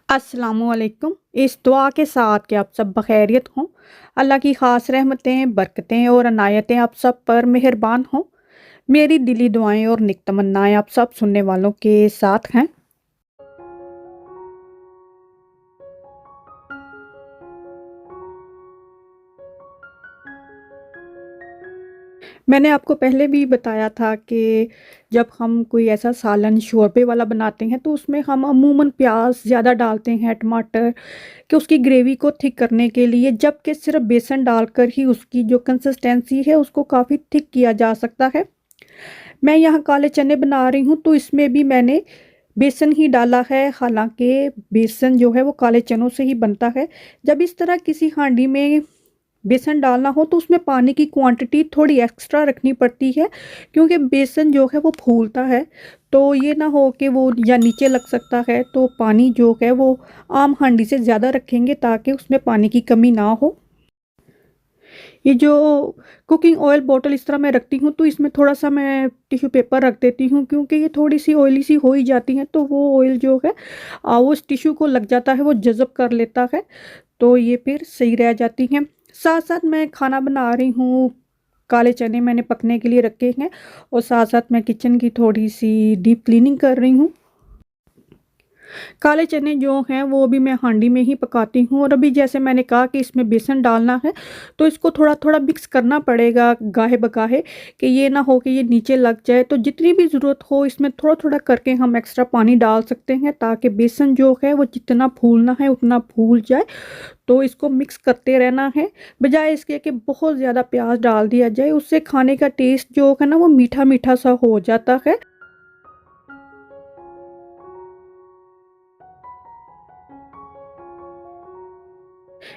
अस्सलामुअलैकुम। इस दुआ के साथ कि आप सब बखैरियत हों। अल्लाह की ख़ास रहमतें, बरकतें और अनायतें आप सब पर मेहरबान हों। मेरी दिली दुआएं और नेक तमन्नाएं आप सब सुनने वालों के साथ हैं। मैंने आपको पहले भी बताया था कि जब हम कोई ऐसा सालन शोरबे वाला बनाते हैं तो उसमें हम अमूमन प्याज ज़्यादा डालते हैं, टमाटर, कि उसकी ग्रेवी को थिक करने के लिए, जबकि सिर्फ बेसन डालकर ही उसकी जो कंसिस्टेंसी है उसको काफ़ी थिक किया जा सकता है। मैं यहाँ काले चने बना रही हूँ तो इसमें भी मैंने बेसन ही डाला है, हालांकि बेसन जो है वो काले चनों से ही बनता है। जब इस तरह किसी हांडी में बेसन डालना हो तो उसमें पानी की क्वांटिटी थोड़ी एक्स्ट्रा रखनी पड़ती है, क्योंकि बेसन जो है वो फूलता है। तो ये ना हो कि वो या नीचे लग सकता है, तो पानी जो है वो आम हांडी से ज़्यादा रखेंगे ताकि उसमें पानी की कमी ना हो। ये जो कुकिंग ऑयल बॉटल इस तरह मैं रखती हूँ तो इसमें थोड़ा-सा मैं टिश्यू पेपर रख देती हूँ, क्योंकि ये थोड़ी-सी ऑयली सी हो ही जाती हैं तो वो ऑयल जो है वो उस टिश्यू को लग जाता है, वो जज़ब कर लेता है, तो ये फिर सही रह जाती हैं। साथ-साथ मैं खाना बना रही हूँ, काले चने मैंने पकने के लिए रखे हैं और साथ-साथ मैं किचन की थोड़ी-सी डीप क्लीनिंग कर रही हूँ। काले चने जो हैं वो अभी मैं हांडी में ही पकाती हूँ, और अभी जैसे मैंने कहा कि इसमें बेसन डालना है तो इसको थोड़ा-थोड़ा मिक्स करना पड़ेगा गाहे-बगाहे, कि ये ना हो कि ये नीचे लग जाए। तो जितनी भी ज़रूरत हो इसमें थोड़ा-थोड़ा करके हम एक्स्ट्रा पानी डाल सकते हैं ताकि बेसन जो है वो जितना फूलना है उतना फूल जाए। तो इसको मिक्स करते रहना है, बजाय इसके कि बहुत ज़्यादा प्याज़ डाल दिया जाए, उससे खाने का टेस्ट जो है ना वो मीठा-मीठा सा हो जाता है।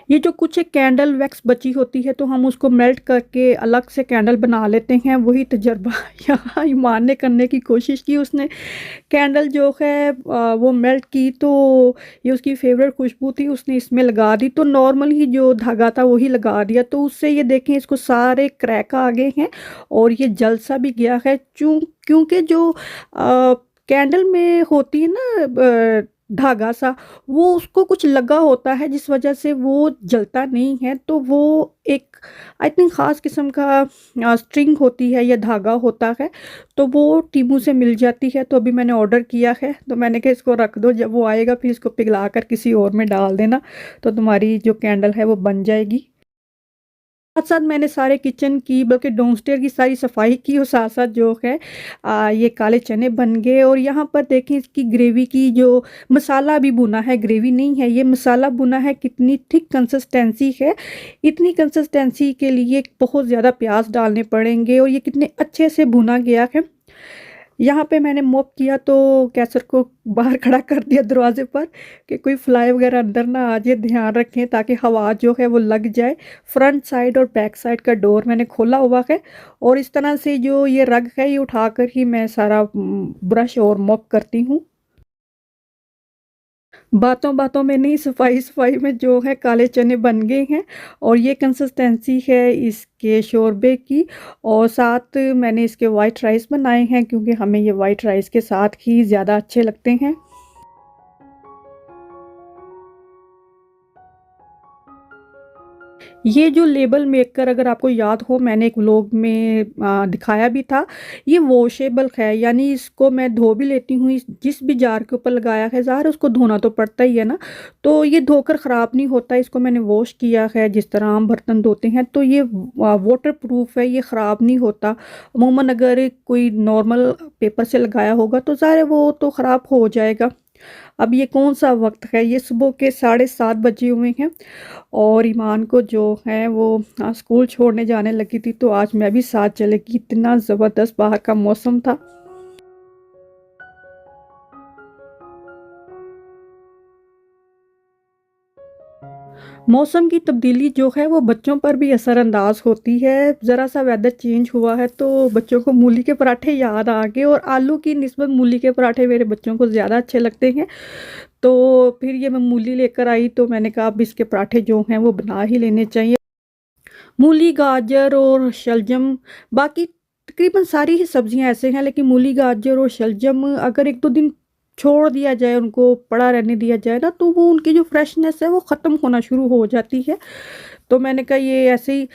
ये जो कुछ एक कैंडल वैक्स बची होती है तो हम उसको मेल्ट करके अलग से कैंडल बना लेते हैं, वही तजर्बा यहाँ ईमान ने करने की कोशिश की। उसने कैंडल जो है वो मेल्ट की तो ये उसकी फेवरेट खुशबू थी, उसने इसमें लगा दी, तो नॉर्मल ही जो धागा था वही लगा दिया, तो उससे ये देखें इसको सारे क्रैक आ गए हैं और ये जल सा भी गया है। क्योंकि जो कैंडल में होती है ना धागा सा, वो उसको कुछ लगा होता है जिस वजह से वो जलता नहीं है। तो वो एक आई थिंक ख़ास किस्म का स्ट्रिंग होती है या धागा होता है, तो वो टीमू से मिल जाती है। तो अभी मैंने ऑर्डर किया है, तो मैंने कहा इसको रख दो, जब वो आएगा फिर इसको पिघला कर किसी और में डाल देना, तो तुम्हारी जो कैंडल है वो बन जाएगी। साथ-साथ मैंने सारे किचन की, बल्कि डाउनस्टेयर की सारी सफाई की, और साथ-साथ जो है ये काले चने बन गए। और यहाँ पर देखें इसकी ग्रेवी की जो मसाला अभी भुना है, ग्रेवी नहीं है ये मसाला भुना है, कितनी थिक कंसिस्टेंसी है। इतनी कंसिस्टेंसी के लिए बहुत ज़्यादा प्याज डालने पड़ेंगे, और ये कितने अच्छे से भुना गया है। यहाँ पे मैंने मॉप किया तो कैसर को बाहर खड़ा कर दिया दरवाजे पर, कि कोई फ्लाई वगैरह अंदर ना आ जाए, ध्यान रखें ताकि हवा जो है वो लग जाए। फ्रंट साइड और बैक साइड का डोर मैंने खोला हुआ है, और इस तरह से जो ये रग है ये उठाकर ही मैं सारा ब्रश और मॉप करती हूँ। बातों बातों में नहीं, सफाई सफाई में जो है काले चने बन गए हैं, और ये कंसिस्टेंसी है इसके शोरबे की। और साथ मैंने इसके वाइट राइस बनाए हैं, क्योंकि हमें ये वाइट राइस के साथ ही ज़्यादा अच्छे लगते हैं। ये जो लेबल मेकर, अगर आपको याद हो, मैंने एक व्लॉग में दिखाया भी था, ये वॉशेबल है, यानी इसको मैं धो भी लेती हूँ। जिस भी जार के ऊपर लगाया है जार, उसको धोना तो पड़ता ही है ना, तो ये धोकर ख़राब नहीं होता। इसको मैंने वॉश किया है जिस तरह हम बर्तन धोते हैं, तो ये वाटर प्रूफ है, ये ख़राब नहीं होता। अमूमन अगर कोई नॉर्मल पेपर से लगाया होगा तो ज़ाहिर है वो तो ख़राब हो जाएगा। अब ये कौन सा वक्त है, ये सुबह के 7:30 बजे हुए हैं, और ईमान को जो है वो स्कूल छोड़ने जाने लगी थी, तो आज मैं भी साथ चलेगी। इतना ज़बरदस्त बाहर का मौसम था। मौसम की तब्दीली जो है वो बच्चों पर भी असरअंदाज होती है। ज़रा सा वेदर चेंज हुआ है तो बच्चों को मूली के पराठे याद आ गए, और आलू की निस्बत मूली के पराठे मेरे बच्चों को ज़्यादा अच्छे लगते हैं। तो फिर ये मैं मूली लेकर आई, तो मैंने कहा अब इसके पराठे जो हैं वो बना ही लेने चाहिए। मूली, गाजर और शलजम, बाकी तकरीबन सारी ही सब्जियां ऐसे हैं, लेकिन मूली, गाजर और शलजम अगर 1-2 दिन छोड़ दिया जाए, उनको पड़ा रहने दिया जाए ना, तो वो उनकी जो फ्रेशनेस है वो ख़त्म होना शुरू हो जाती है। तो मैंने कहा ये ऐसे ही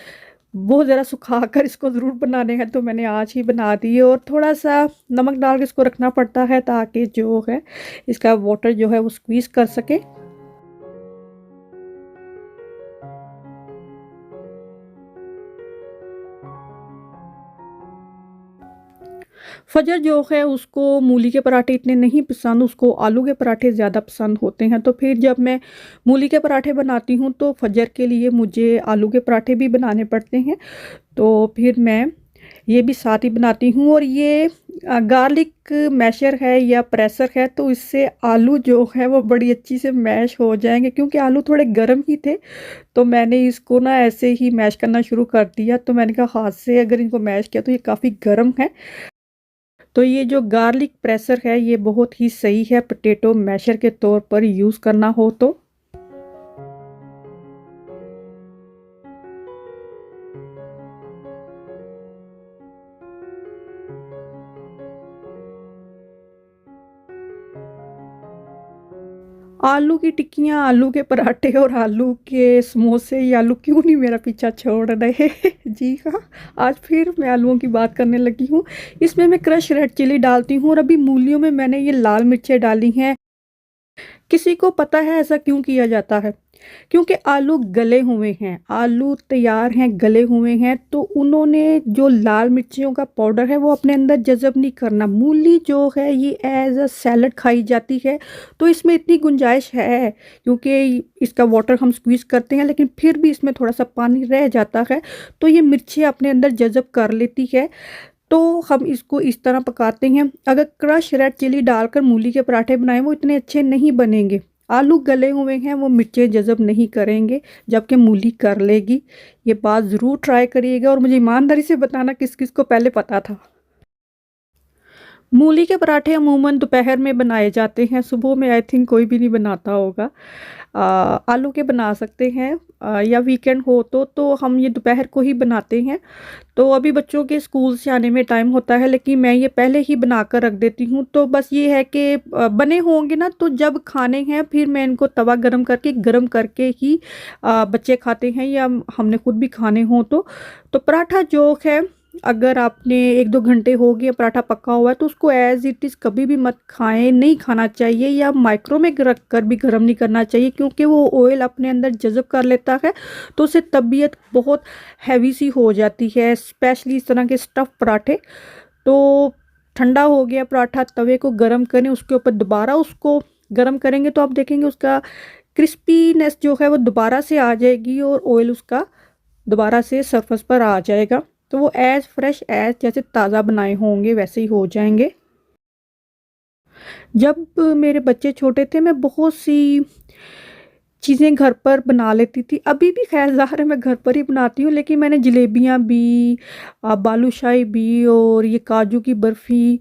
बहुत ज़रा सुखाकर इसको ज़रूर बनाने हैं, तो मैंने आज ही बना दिए। और थोड़ा-सा नमक डाल के इसको रखना पड़ता है ताकि जो है इसका वाटर जो है वो स्क्वीज़ कर सके। फजर जो है उसको मूली के पराठे इतने नहीं पसंद, उसको आलू के पराठे ज़्यादा पसंद होते हैं। तो फिर जब मैं मूली के पराठे बनाती हूँ तो फजर के लिए मुझे आलू के पराठे भी बनाने पड़ते हैं। तो फिर मैं ये भी साथ ही बनाती हूँ। और ये गार्लिक मैशर है या प्रेसर है, तो इससे आलू जो है वो बड़ी अच्छी से मैश हो जाएंगे, क्योंकि आलू थोड़े गर्म ही थे। तो मैंने इसको ना ऐसे ही मैश करना शुरू कर दिया। तो मैंने कहा हाथ से अगर इनको मैश किया तो ये काफ़ी गर्म है। तो ये जो गार्लिक प्रेसर है ये बहुत ही सही है पोटैटो मैशर के तौर पर यूज़ करना हो तो। आलू की टिक्कियाँ, आलू के पराठे और आलू के समोसे, ये आलू क्यों नहीं मेरा पीछा छोड़ रहे। जी हाँ, आज फिर मैं आलूओं की बात करने लगी हूँ। इसमें मैं क्रश रेड चिली डालती हूँ और अभी मूलियों में मैंने ये लाल मिर्चें डाली हैं। किसी को पता है ऐसा क्यों किया जाता है? क्योंकि आलू गले हुए हैं, आलू तैयार हैं, गले हुए हैं, तो उन्होंने जो लाल मिर्चियों का पाउडर है वो अपने अंदर जज़ब नहीं करना। मूली जो है ये एज़ अ सैलड खाई जाती है, तो इसमें इतनी गुंजाइश है, क्योंकि इसका वाटर हम स्क्वीज़ करते हैं लेकिन फिर भी इसमें थोड़ा-सा पानी रह जाता है, तो ये मिर्चियाँ अपने अंदर जज़ब कर लेती है। तो हम इसको इस तरह पकाते हैं। अगर क्रश रेड चिली डालकर मूली के पराठे बनाएँ वो इतने अच्छे नहीं बनेंगे। आलू गले हुए हैं, वो मिर्चें जज़ब नहीं करेंगे, जबकि मूली कर लेगी। ये बात ज़रूर ट्राई करिएगा और मुझे ईमानदारी से बताना किस-किस को पहले पता था। मूली के पराठे अमूमन दोपहर में बनाए जाते हैं, सुबह में आई थिंक कोई भी नहीं बनाता होगा। आलू के बना सकते हैं, या वीकेंड हो तो हम ये दोपहर को ही बनाते हैं। तो अभी बच्चों के स्कूल से आने में टाइम होता है, लेकिन मैं ये पहले ही बनाकर रख देती हूँ। तो बस ये है कि बने होंगे ना, तो जब खाने हैं फिर मैं इनको तवा गरम करके ही बच्चे खाते हैं या हमने खुद भी खाने हों तो पराठा जो है, अगर आपने 1-2 घंटे हो गए पराठा पका हुआ है तो उसको एज़ इट इज़ कभी भी मत खाएँ, नहीं खाना चाहिए, या माइक्रो में रख कर भी गर्म नहीं करना चाहिए, क्योंकि वो ऑयल अपने अंदर जज़ब कर लेता है, तो उससे तबीयत बहुत हैवी सी हो जाती है, स्पेशली इस तरह के स्टफ़ पराठे। तो ठंडा हो गया पराठा, तवे को गरम करें, उसके ऊपर दोबारा उसको गरम करेंगे तो आप देखेंगे उसका क्रिस्पीनेस जो है वो दोबारा से आ जाएगी और ऑयल उसका दोबारा से सरफेस पर आ जाएगा। तो वो एज़ फ्रेश एज़ जैसे ताज़ा बनाए होंगे वैसे ही हो जाएंगे। जब मेरे बच्चे छोटे थे मैं बहुत सी चीज़ें घर पर बना लेती थी। अभी भी ख़ैर ज़ाहिर है मैं घर पर ही बनाती हूँ, लेकिन मैंने जलेबियाँ भी, बालूशाही भी और ये काजू की बर्फ़ी,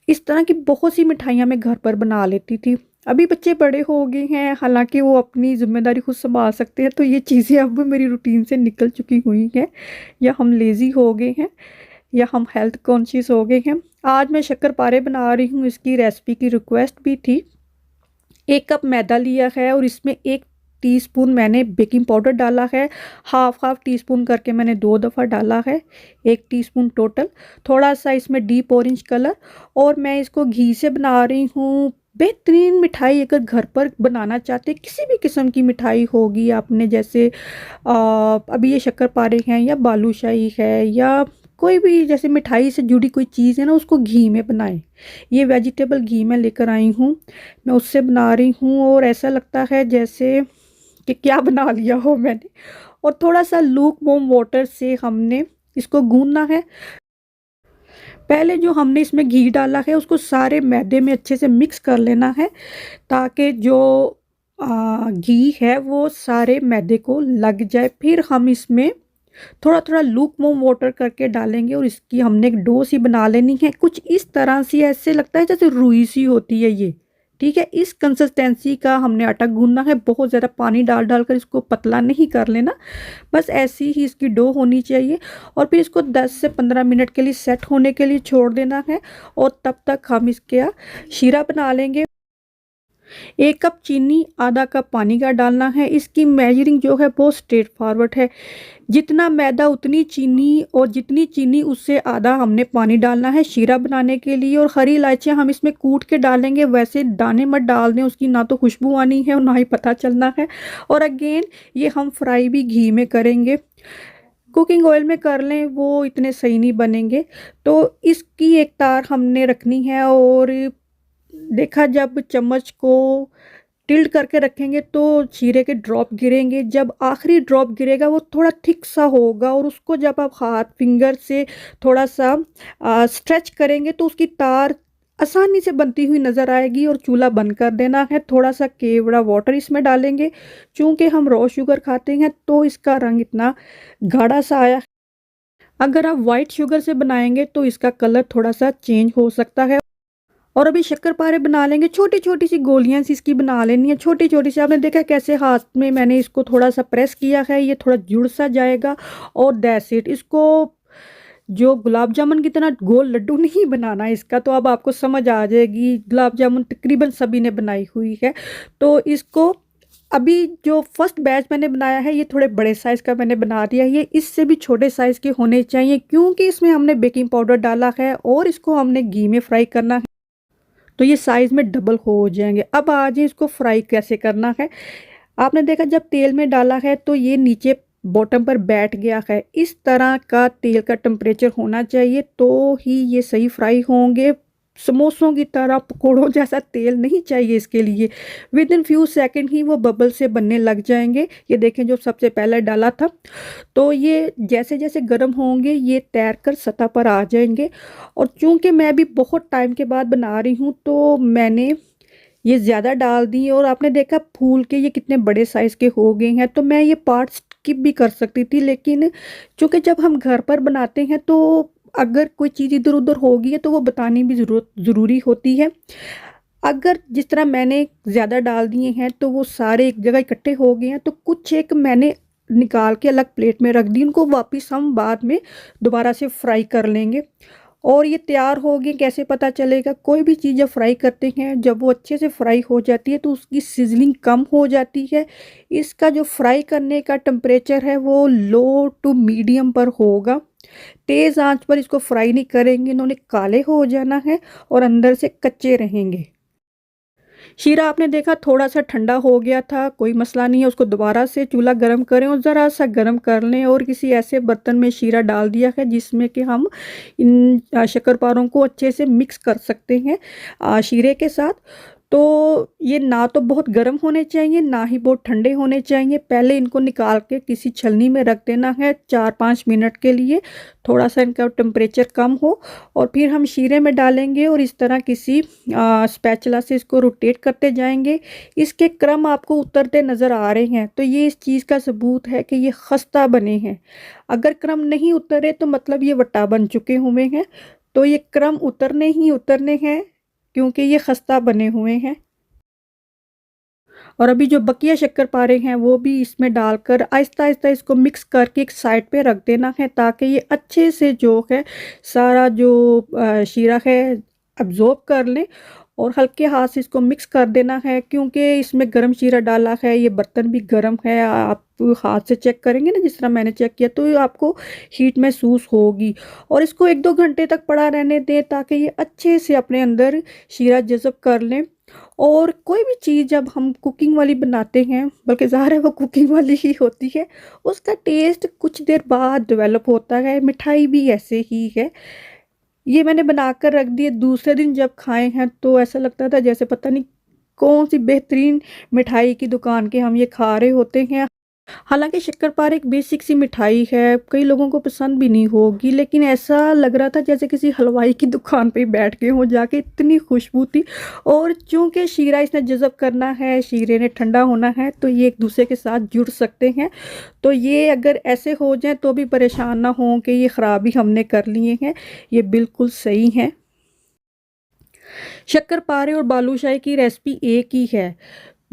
इस तरह की बहुत सी मिठाइयाँ मैं घर पर बना लेती थी। अभी बच्चे बड़े हो गए हैं, हालाँकि वो अपनी ज़िम्मेदारी खुद सँभाल सकते हैं, तो ये चीज़ें अब मेरी रूटीन से निकल चुकी हुई हैं, या हम लेज़ी हो गए हैं या हम हेल्थ कॉन्शियस हो गए हैं। आज मैं शक्करपारे बना रही हूँ, इसकी रेसिपी की रिक्वेस्ट भी थी। 1 कप मैदा लिया है और इसमें 1 टीस्पून मैंने बेकिंग पाउडर डाला है, हाफ़ टीस्पून करके मैंने 2 दफ़ा डाला है, 1 टीस्पून टोटल। थोड़ा-सा इसमें डीप ऑरेंज कलर, और मैं इसको घी से बना रही हूँ। बेहतरीन मिठाई अगर घर पर बनाना चाहते हैं, किसी भी किस्म की मिठाई होगी आपने, जैसे अभी ये शक्करपारे हैं या बालूशाही है या कोई भी जैसे मिठाई से जुड़ी कोई चीज़ है ना, उसको घी में बनाएँ। ये वेजिटेबल घी मैं लेकर आई हूँ, मैं उससे बना रही हूँ और ऐसा लगता है जैसे कि क्या बना लिया हो मैंने। और थोड़ा-सा लूक वार्म वाटर से हमने इसको गूँथना है। पहले जो हमने इसमें घी डाला है उसको सारे मैदे में अच्छे से मिक्स कर लेना है, ताकि जो घी है वो सारे मैदे को लग जाए। फिर हम इसमें थोड़ा-थोड़ा लूक वार्म वाटर करके डालेंगे और इसकी हमने एक डो सी बना लेनी है। कुछ इस तरह से, ऐसे लगता है जैसे रुई सी होती है ये, ठीक है, इस कंसिस्टेंसी का हमने आटा गूंदना है। बहुत ज़्यादा पानी डाल डाल कर इसको पतला नहीं कर लेना, बस ऐसी ही इसकी डो होनी चाहिए। और फिर इसको 10 से 15 मिनट के लिए सेट होने के लिए छोड़ देना है। और तब तक हम इसके शीरा बना लेंगे। 1 कप चीनी, आधा कप पानी का डालना है। इसकी मेजरिंग जो है बहुत स्ट्रेट फॉरवर्ड है। जितना मैदा उतनी चीनी, और जितनी चीनी उससे आधा हमने पानी डालना है शीरा बनाने के लिए। और हरी इलायचियाँ हम इसमें कूट के डालेंगे, वैसे दाने मत डाल दें, उसकी ना तो खुशबू आनी है और ना ही पता चलना है। और अगेन ये हम फ्राई भी घी में करेंगे, कुकिंग ऑयल में कर लें वो इतने सही नहीं बनेंगे। तो इसकी एक तार हमने रखनी है, और देखा जब चम्मच को टिल्ट करके रखेंगे तो जीरे के ड्रॉप गिरेंगे। जब आखिरी ड्रॉप गिरेगा वो थोड़ा थिक सा होगा, और उसको जब आप हाथ फिंगर से थोड़ा सा स्ट्रेच करेंगे तो उसकी तार आसानी से बनती हुई नज़र आएगी। और चूल्हा बंद कर देना है। थोड़ा सा केवड़ा वाटर इसमें डालेंगे, चूँकि हम रॉ शुगर खाते हैं तो इसका रंग इतना गाढ़ा सा आया। अगर आप वाइट शुगर से बनाएंगे तो इसका कलर थोड़ा सा चेंज हो सकता है। और अभी शक्करपारे बना लेंगे। छोटी छोटी सी गोलियां सी इसकी बना लेनी है, छोटी छोटी सी। आपने देखा कैसे हाथ में मैंने इसको थोड़ा सा प्रेस किया है, ये थोड़ा जुड़ सा जाएगा। और दैट्स इट। इसको जो गुलाब जामुन की तरह गोल लड्डू नहीं बनाना है इसका, तो अब आपको समझ आ जाएगी। गुलाब जामुन तकरीबन सभी ने बनाई हुई है। तो इसको अभी जो फर्स्ट बैच मैंने बनाया है ये थोड़े बड़े साइज़ का मैंने बना दिया है। ये इससे भी छोटे साइज़ के होने चाहिए, क्योंकि इसमें हमने बेकिंग पाउडर डाला है और इसको हमने घी में फ्राई करना है, तो ये साइज़ में डबल हो जाएंगे। अब आज इसको फ्राई कैसे करना है। आपने देखा जब तेल में डाला है तो ये नीचे बॉटम पर बैठ गया है। इस तरह का तेल का टेम्परेचर होना चाहिए तो ही ये सही फ्राई होंगे। समोसों की तरह पकौड़ों जैसा तेल नहीं चाहिए इसके लिए। विद इन फ्यू सेकंड ही वो बबल से बनने लग जाएंगे। ये देखें जो सबसे पहले डाला था, तो ये जैसे जैसे गर्म होंगे ये तैर कर सतह पर आ जाएंगे। और चूंकि मैं भी बहुत टाइम के बाद बना रही हूँ तो मैंने ये ज़्यादा डाल दी। और आपने देखा फूल के ये कितने बड़े साइज़ के हो गए हैं। तो मैं ये पार्ट स्किप भी कर सकती थी, लेकिन चूँकि जब हम घर पर बनाते हैं तो अगर कोई चीज़ इधर उधर होगी है तो वो बतानी भी ज़रूरी होती है। अगर जिस तरह मैंने ज़्यादा डाल दिए हैं तो वो सारे एक जगह इकट्ठे हो गए हैं, तो कुछ एक मैंने निकाल के अलग प्लेट में रख दी। उनको वापस हम बाद में दोबारा से फ्राई कर लेंगे। और ये तैयार हो गए कैसे पता चलेगा। कोई भी चीज़ जब फ्राई करते हैं, जब वो अच्छे से फ्राई हो जाती है तो उसकी सिजलिंग कम हो जाती है। इसका जो फ्राई करने का टेम्परेचर है वो लो टू मीडियम पर होगा। तेज़ आंच पर इसको फ्राई नहीं करेंगे, इन्होंने काले हो जाना है और अंदर से कच्चे रहेंगे। शीरा आपने देखा थोड़ा सा ठंडा हो गया था, कोई मसला नहीं है। उसको दोबारा से चूल्हा गर्म करें और ज़रा सा गर्म कर लें, और किसी ऐसे बर्तन में शीरा डाल दिया है जिसमें कि हम इन शक्करपारों को अच्छे से मिक्स कर सकते हैं शीरे के साथ। तो ये ना तो बहुत गर्म होने चाहिए ना ही बहुत ठंडे होने चाहिए। पहले इनको निकाल के किसी छलनी में रख देना है 4-5 मिनट के लिए, थोड़ा सा इनका टेम्परेचर कम हो। और फिर हम शीरे में डालेंगे और इस तरह किसी स्पैचुला से इसको रोटेट करते जाएंगे। इसके क्रम आपको उतरते नज़र आ रहे हैं, तो ये इस चीज़ का सबूत है कि ये खस्ता बने हैं। अगर क्रम नहीं उतरे तो मतलब ये वट्टा बन चुके हुए हैं। तो ये क्रम उतरने ही उतरने हैं, क्योंकि ये खस्ता बने हुए हैं। और अभी जो बकिया शक्करपारे हैं वो भी इसमें डालकर आहिस्ता आहिस्ता इसको मिक्स करके एक साइड पे रख देना है, ताकि ये अच्छे से जो है सारा जो शीरा है अब्जॉर्ब कर लें। और हल्के हाथ से इसको मिक्स कर देना है, क्योंकि इसमें गरम शीरा डाला है, ये बर्तन भी गरम है। आप हाथ से चेक करेंगे ना जिस तरह मैंने चेक किया, तो आपको हीट महसूस होगी। और इसको 1-2 घंटे तक पड़ा रहने दें ताकि ये अच्छे से अपने अंदर शीरा जज़ब कर लें। और कोई भी चीज़ जब हम कुकिंग वाली बनाते हैं, बल्कि ज़ाहिर है वो कुकिंग वाली ही होती है, उसका टेस्ट कुछ देर बाद डेवलप होता है। मिठाई भी ऐसे ही है। ये मैंने बनाकर रख दिए, दूसरे दिन जब खाए हैं तो ऐसा लगता था जैसे पता नहीं कौन सी बेहतरीन मिठाई की दुकान के हम ये खा रहे होते हैं। हालांकि शक्करपारे एक बेसिक सी मिठाई है, कई लोगों को पसंद भी नहीं होगी, लेकिन ऐसा लग रहा था जैसे किसी हलवाई की दुकान पे बैठ गए हो जाके, इतनी खुशबू थी। और चूंकि शीरा इसने जज़ब करना है, शीरे ने ठंडा होना है, तो ये एक दूसरे के साथ जुड़ सकते हैं। तो ये अगर ऐसे हो जाए तो भी परेशान ना हो कि ये ख़राबी हमने कर लिए हैं, ये बिल्कुल सही हैं। शक्करपारे और बालूशाही की रेसिपी एक ही है।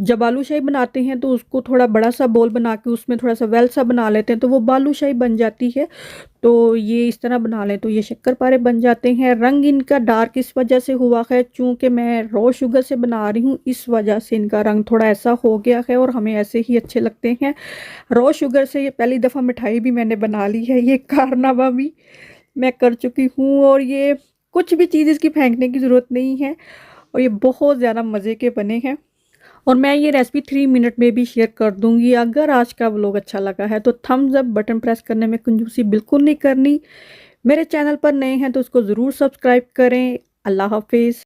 जब बालूशाही बनाते हैं तो उसको थोड़ा बड़ा-सा बाउल बना के उसमें थोड़ा-सा वेल-सा बना लेते हैं तो वो बालूशाही बन जाती है। तो ये इस तरह बना लें तो ये शक्करपारे बन जाते हैं। रंग इनका डार्क इस वजह से हुआ है चूँकि मैं रॉ शुगर से बना रही हूँ, इस वजह से इनका रंग थोड़ा ऐसा हो गया है और हमें ऐसे ही अच्छे लगते हैं। रॉ शुगर से ये पहली दफ़ा मिठाई भी मैंने बना ली है, ये कारनामा भी मैं कर चुकी हूँ और ये कुछ भी चीज़ इसकी फेंकने की ज़रूरत नहीं है और ये बहुत ज़्यादा मज़े के बने हैं। और मैं ये रेसिपी 3 मिनट में भी शेयर कर दूँगी। अगर आज का व्लॉग अच्छा लगा है तो थम्स अप बटन प्रेस करने में कंजूसी बिल्कुल नहीं करनी। मेरे चैनल पर नए हैं तो उसको ज़रूर सब्सक्राइब करें। अल्लाह हाफ़िज़।